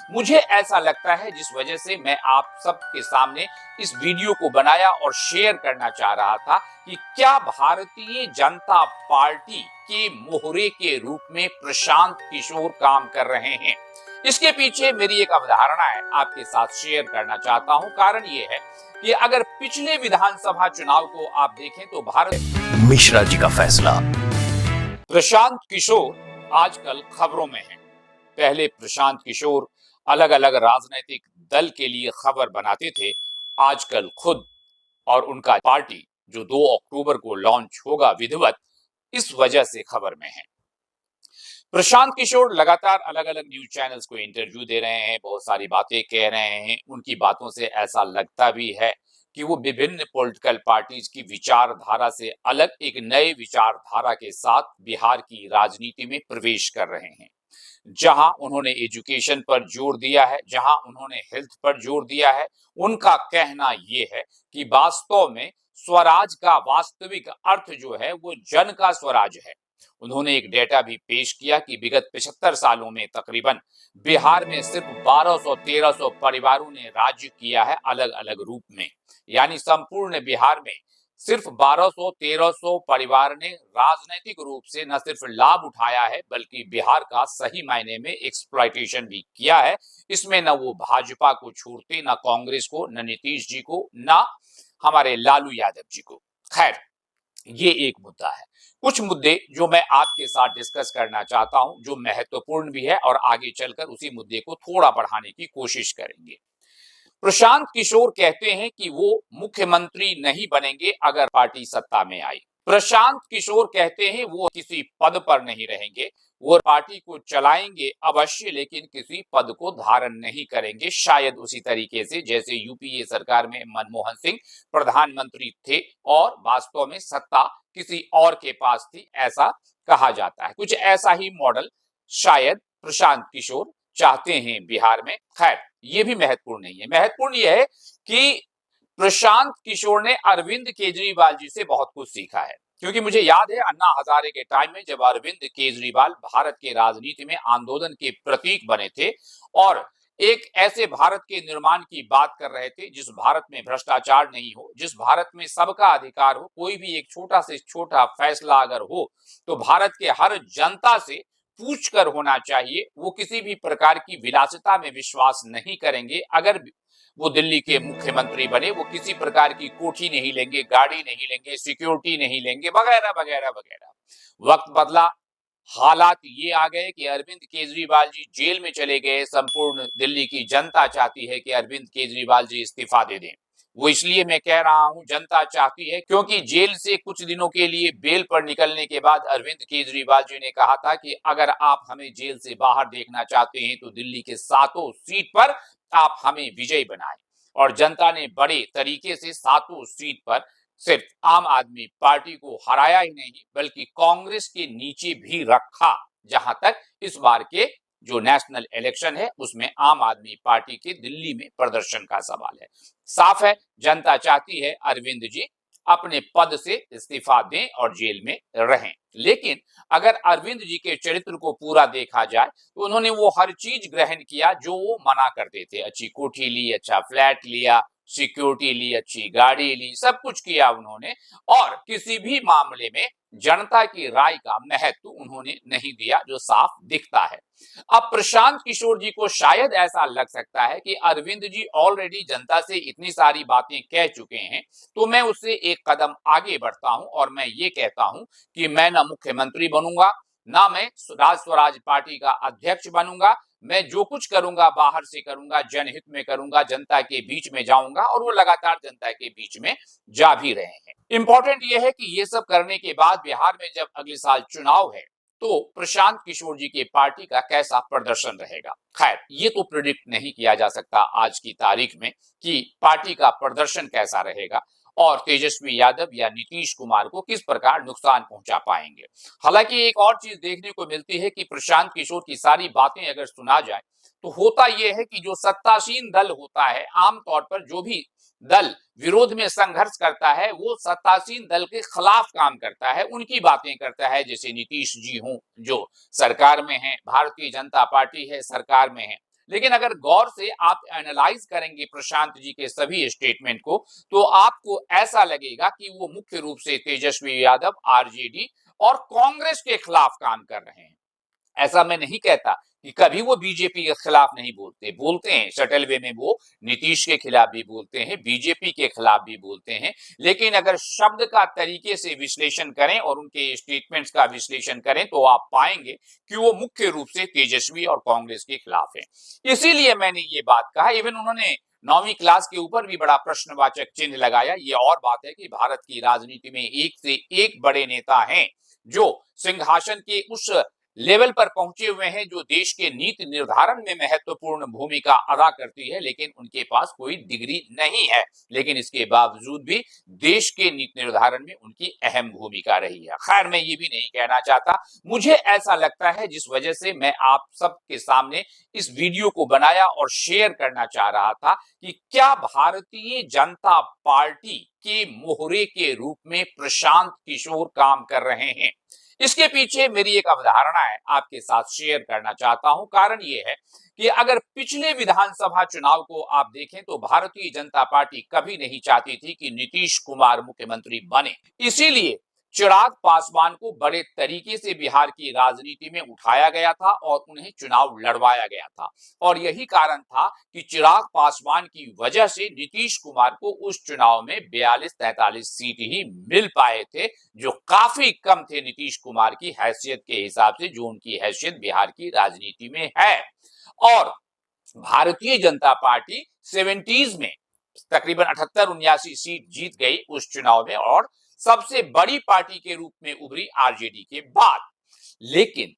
मुझे ऐसा लगता है, जिस वजह से मैं आप सबके सामने इस वीडियो को बनाया और शेयर करना चाह रहा था कि क्या भारतीय जनता पार्टी के मोहरे के रूप में प्रशांत किशोर काम कर रहे हैं। इसके पीछे मेरी एक अवधारणा है, आपके साथ शेयर करना चाहता हूं। कारण ये है कि अगर पिछले विधानसभा चुनाव को आप देखें तो भारत मिश्रा जी का फैसला। प्रशांत किशोर आजकल खबरों में है। पहले प्रशांत किशोर अलग अलग राजनीतिक दल के लिए खबर बनाते थे। आजकल खुद और उनका पार्टी जो 2 अक्टूबर को लॉन्च होगा विधिवत, इस वजह से खबर में है। प्रशांत किशोर लगातार अलग अलग न्यूज चैनल्स को इंटरव्यू दे रहे हैं, बहुत सारी बातें कह रहे हैं। उनकी बातों से ऐसा लगता भी है कि वो विभिन्न पॉलिटिकल पार्टीज की विचारधारा से अलग एक नए विचारधारा के साथ बिहार की राजनीति में प्रवेश कर रहे हैं। जहां उन्होंने एजुकेशन पर जोर दिया है, जहां उन्होंने हेल्थ पर जोर दिया है, उनका कहना यह है कि वास्तव में स्वराज का वास्तविक अर्थ जो है वो जन का स्वराज है। उन्होंने एक डेटा भी पेश किया कि विगत 75 सालों में तकरीबन बिहार में सिर्फ 1200-1300 परिवारों ने राज्य किया है अलग अलग रूप में। यानी संपूर्ण बिहार में सिर्फ 1200-1300 परिवार ने राजनीतिक रूप से न सिर्फ लाभ उठाया है, बल्कि बिहार का सही मायने में एक्सप्लॉइटेशन भी किया है। इसमें न वो भाजपा को छोड़ते, न कांग्रेस को, न नीतीश जी को, न हमारे लालू यादव जी को। खैर, ये एक मुद्दा है। कुछ मुद्दे जो मैं आपके साथ डिस्कस करना चाहता हूं, जो महत्वपूर्ण भी है, और आगे चलकर उसी मुद्दे को थोड़ा बढ़ाने की कोशिश करेंगे। प्रशांत किशोर कहते हैं कि वो मुख्यमंत्री नहीं बनेंगे अगर पार्टी सत्ता में आई। प्रशांत किशोर कहते हैं वो किसी पद पर नहीं रहेंगे, वो पार्टी को चलाएंगे अवश्य, लेकिन किसी पद को धारण नहीं करेंगे। शायद उसी तरीके से जैसे यूपीए सरकार में मनमोहन सिंह प्रधानमंत्री थे और वास्तव में सत्ता किसी और के पास थी, ऐसा कहा जाता है। कुछ ऐसा ही मॉडल शायद प्रशांत किशोर चाहते हैं बिहार में। खैर, ये भी महत्वपूर्ण नहीं है। महत्वपूर्ण यह है कि प्रशांत किशोर ने अरविंद केजरीवाल जी से बहुत कुछ सीखा है। क्योंकि मुझे याद है अन्ना हजारे के टाइम में जब अरविंद केजरीवाल भारत के राजनीति में आंदोलन के प्रतीक बने थे और एक ऐसे भारत के निर्माण की बात कर रहे थे जिस भारत में भ्रष्टाचार नहीं हो, जिस भारत में सबका अधिकार हो, कोई भी एक छोटा से छोटा फैसला अगर हो तो भारत के हर जनता से पूछ कर होना चाहिए। वो किसी भी प्रकार की विलासिता में विश्वास नहीं करेंगे। अगर वो दिल्ली के मुख्यमंत्री बने, वो किसी प्रकार की कोठी नहीं लेंगे, गाड़ी नहीं लेंगे, सिक्योरिटी नहीं लेंगे, वगैरह वगैरह वगैरह। वक्त बदला, हालात ये आ गए कि अरविंद केजरीवाल जी जेल में चले गए। संपूर्ण दिल्ली की जनता चाहती है कि अरविंद केजरीवाल जी इस्तीफा दे दें। वो इसलिए मैं कह रहा हूं जनता चाहती है क्योंकि जेल से कुछ दिनों के लिए बेल पर निकलने के बाद अरविंद केजरीवाल जी ने कहा था कि अगर आप हमें जेल से बाहर देखना चाहते हैं तो दिल्ली के 7 सीट पर आप हमें विजयी बनाएं। और जनता ने बड़े तरीके से 7 सीट पर सिर्फ आम आदमी पार्टी को हराया ही नहीं, बल्कि कांग्रेस के नीचे भी रखा। जहां तक इस बार के जो नेशनल इलेक्शन है उसमें आम आदमी पार्टी के दिल्ली में प्रदर्शन का सवाल है। साफ है, जनता चाहती है अरविंद जी अपने पद से इस्तीफा दें और जेल में रहें। लेकिन अगर अरविंद जी के चरित्र को पूरा देखा जाए तो उन्होंने वो हर चीज ग्रहण किया जो वो मना करते थे। अच्छी कोठी ली, अच्छा फ्लैट लिया, सिक्योरिटी ली, अच्छी गाड़ी ली, सब कुछ किया उन्होंने, और किसी भी मामले में जनता की राय का महत्व उन्होंने नहीं दिया, जो साफ दिखता है। अब प्रशांत किशोर जी को शायद ऐसा लग सकता है कि अरविंद जी ऑलरेडी जनता से इतनी सारी बातें कह चुके हैं, तो मैं उससे एक कदम आगे बढ़ता हूं और मैं ये कहता हूं कि मैं ना मुख्यमंत्री बनूंगा, ना मैं राज स्वराज पार्टी का अध्यक्ष बनूंगा। मैं जो कुछ करूंगा बाहर से करूंगा, जनहित में करूंगा, जनता के बीच में जाऊंगा, और वो लगातार जनता के बीच में जा भी रहे हैं। इंपॉर्टेंट ये है कि ये सब करने के बाद बिहार में जब अगले साल चुनाव है तो प्रशांत किशोर जी की पार्टी का कैसा प्रदर्शन रहेगा। खैर, ये तो प्रिडिक्ट नहीं किया जा सकता आज की तारीख में कि पार्टी का प्रदर्शन कैसा रहेगा और तेजस्वी यादव या नीतीश कुमार को किस प्रकार नुकसान पहुंचा पाएंगे। हालांकि एक और चीज देखने को मिलती है कि प्रशांत किशोर की सारी बातें अगर सुना जाए तो होता यह है कि जो सत्तासीन दल होता है, आमतौर पर जो भी दल विरोध में संघर्ष करता है वो सत्तासीन दल के खिलाफ काम करता है, उनकी बातें करता है। जैसे नीतीश जी हों जो सरकार में हैं, भारतीय जनता पार्टी है सरकार में है, लेकिन अगर गौर से आप एनालाइज करेंगे प्रशांत जी के सभी स्टेटमेंट को, तो आपको ऐसा लगेगा कि वो मुख्य रूप से तेजस्वी यादव, आरजेडी और कांग्रेस के खिलाफ काम कर रहे हैं। ऐसा मैं नहीं कहता कि कभी वो बीजेपी के खिलाफ नहीं बोलते, बोलते हैं सटल वे में, वो नीतीश के खिलाफ भी बोलते हैं, बीजेपी के खिलाफ भी बोलते हैं। लेकिन अगर शब्द का तरीके से विश्लेषण करें और उनके स्टेटमेंट्स का विश्लेषण करें, तो आप पाएंगे कि वो मुख्य रूप से तेजस्वी और कांग्रेस के खिलाफ है। इसीलिए मैंने ये बात कहा। इवन उन्होंने 9वीं क्लास के ऊपर भी बड़ा प्रश्नवाचक चिन्ह लगाया। ये और बात है कि भारत की राजनीति में एक से एक बड़े नेता हैं जो सिंहासन के उस लेवल पर पहुंचे हुए हैं जो देश के नीति निर्धारण में महत्वपूर्ण भूमिका अदा करती है, लेकिन उनके पास कोई डिग्री नहीं है। लेकिन इसके बावजूद भी देश के नीति निर्धारण में उनकी अहम भूमिका रही है। खैर, मैं ये भी नहीं कहना चाहता। मुझे ऐसा लगता है, जिस वजह से मैं आप सबके सामने इस वीडियो को बनाया और शेयर करना चाह रहा था, कि क्या भारतीय जनता पार्टी के मोहरे के रूप में प्रशांत किशोर काम कर रहे हैं। इसके पीछे मेरी एक अवधारणा है, आपके साथ शेयर करना चाहता हूं। कारण यह है कि अगर पिछले विधानसभा चुनाव को आप देखें, तो भारतीय जनता पार्टी कभी नहीं चाहती थी कि नीतीश कुमार मुख्यमंत्री बने। इसीलिए चिराग पासवान को बड़े तरीके से बिहार की राजनीति में उठाया गया था और उन्हें चुनाव लड़वाया गया था। और यही कारण था कि चिराग पासवान की वजह से नीतीश कुमार को उस चुनाव में 42-43 सीट ही मिल पाए थे, जो काफी कम थे नीतीश कुमार की हैसियत के हिसाब से, जो उनकी हैसियत बिहार की राजनीति में है। और भारतीय जनता पार्टी 70s में तकरीबन 78-79 सीट जीत गई उस चुनाव में और सबसे बड़ी पार्टी के रूप में उभरी आरजेडी के बाद। लेकिन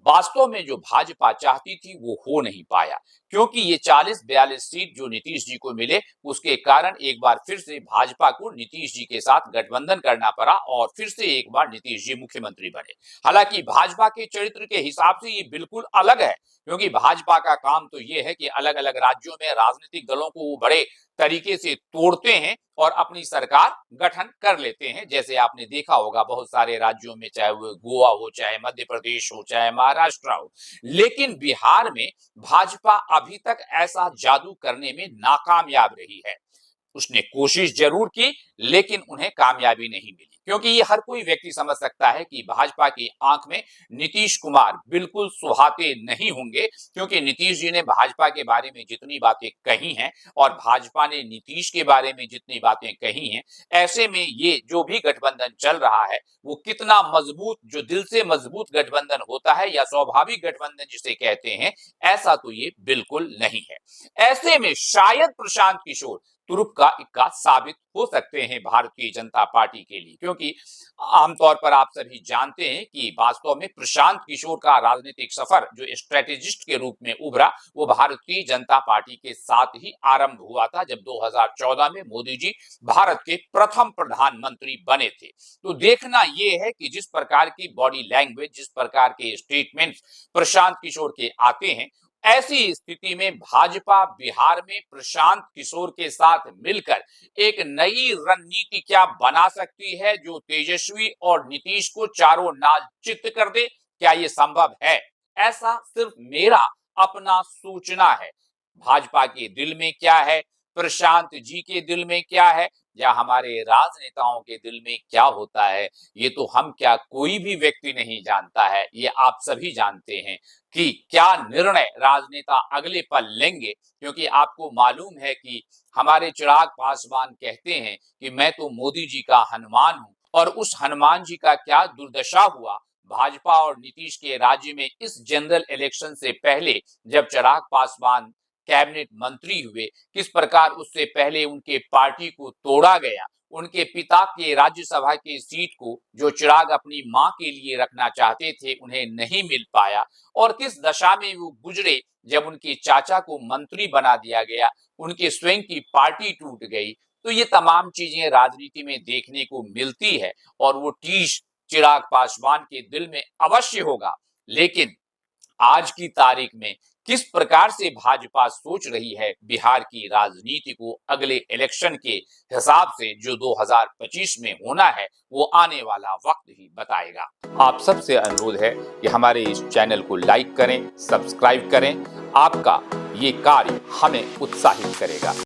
वास्तव में जो भाजपा चाहती थी वो हो नहीं पाया, क्योंकि ये 40-42 सीट जो नीतीश जी को मिले, उसके कारण एक बार फिर से भाजपा को नीतीश जी के साथ गठबंधन करना पड़ा और फिर से एक बार नीतीश जी मुख्यमंत्री बने। हालांकि भाजपा के चरित्र के हिसाब से ये बिल्कुल अलग है, क्योंकि भाजपा का काम तो ये है कि अलग अलग राज्यों में राजनीतिक दलों को वो बड़े तरीके से तोड़ते हैं और अपनी सरकार गठन कर लेते हैं। जैसे आपने देखा होगा बहुत सारे राज्यों में, चाहे वो गोवा हो, चाहे मध्य प्रदेश हो, चाहे महाराष्ट्र हो। लेकिन बिहार में भाजपा अभी तक ऐसा जादू करने में नाकामयाब रही है। उसने कोशिश जरूर की, लेकिन उन्हें कामयाबी नहीं मिली, क्योंकि ये हर कोई व्यक्ति समझ सकता है कि भाजपा की आंख में नीतीश कुमार बिल्कुल सुहाते नहीं होंगे, क्योंकि नीतीश जी ने भाजपा के बारे में जितनी बातें कही हैं और भाजपा ने नीतीश के बारे में जितनी बातें कही हैं, ऐसे में ये जो भी गठबंधन चल रहा है वो कितना मजबूत, जो दिल से मजबूत गठबंधन होता है या स्वाभाविक गठबंधन जिसे कहते हैं, ऐसा तो ये बिल्कुल नहीं है। ऐसे में शायद प्रशांत किशोर तुरुप का इक्का साबित हो सकते हैं भारतीय जनता पार्टी के लिए, क्योंकि आमतौर पर आप सभी जानते हैं कि वास्तव में प्रशांत किशोर का राजनीतिक सफर जो स्ट्रेटेजिस्ट के रूप में उभरा, वो भारतीय जनता पार्टी के साथ ही आरंभ हुआ था, जब 2014 में मोदी जी भारत के प्रथम प्रधानमंत्री बने थे। तो देखना यह है कि जिस प्रकार की बॉडी लैंग्वेज, जिस प्रकार के स्टेटमेंट्स प्रशांत किशोर के आते हैं, ऐसी स्थिति में भाजपा बिहार में प्रशांत किशोर के साथ मिलकर एक नई रणनीति क्या बना सकती है, जो तेजस्वी और नीतीश को चारों नाल चित्त कर दे। क्या ये संभव है? ऐसा सिर्फ मेरा अपना सोचना है। भाजपा के दिल में क्या है, प्रशांत जी के दिल में क्या है, या हमारे राजनेताओं के दिल में क्या होता है, ये तो हम क्या कोई भी व्यक्ति नहीं जानता है। ये आप सभी जानते हैं कि क्या निर्णय राजनेता अगले पल लेंगे, क्योंकि आपको मालूम है कि हमारे चिराग पासवान कहते हैं कि मैं तो मोदी जी का हनुमान हूं, और उस हनुमान जी का क्या दुर्दशा हुआ भाजपा और नीतीश के राज्य में इस जनरल इलेक्शन से पहले, जब चिराग पासवान कैबिनेट मंत्री हुए, किस प्रकार उससे पहले उनके पार्टी को तोड़ा गया। उनके पिता के राज्यसभा की सीट को, जो चिराग अपनी मां के लिए रखना चाहते थे, उन्हें नहीं मिल पाया, और किस दशा में वो गुजरे जब उनके चाचा को मंत्री बना दिया गया, उनके स्वयं की पार्टी टूट गई। तो ये तमाम चीजें राजनीति में देखने को मिलती है, और वो टीस चिराग पासवान के दिल में अवश्य होगा। लेकिन आज की तारीख में किस प्रकार से भाजपा सोच रही है बिहार की राजनीति को अगले इलेक्शन के हिसाब से जो 2025 में होना है, वो आने वाला वक्त ही बताएगा। आप सबसे अनुरोध है कि हमारे इस चैनल को लाइक करें, सब्सक्राइब करें। आपका ये कार्य हमें उत्साहित करेगा।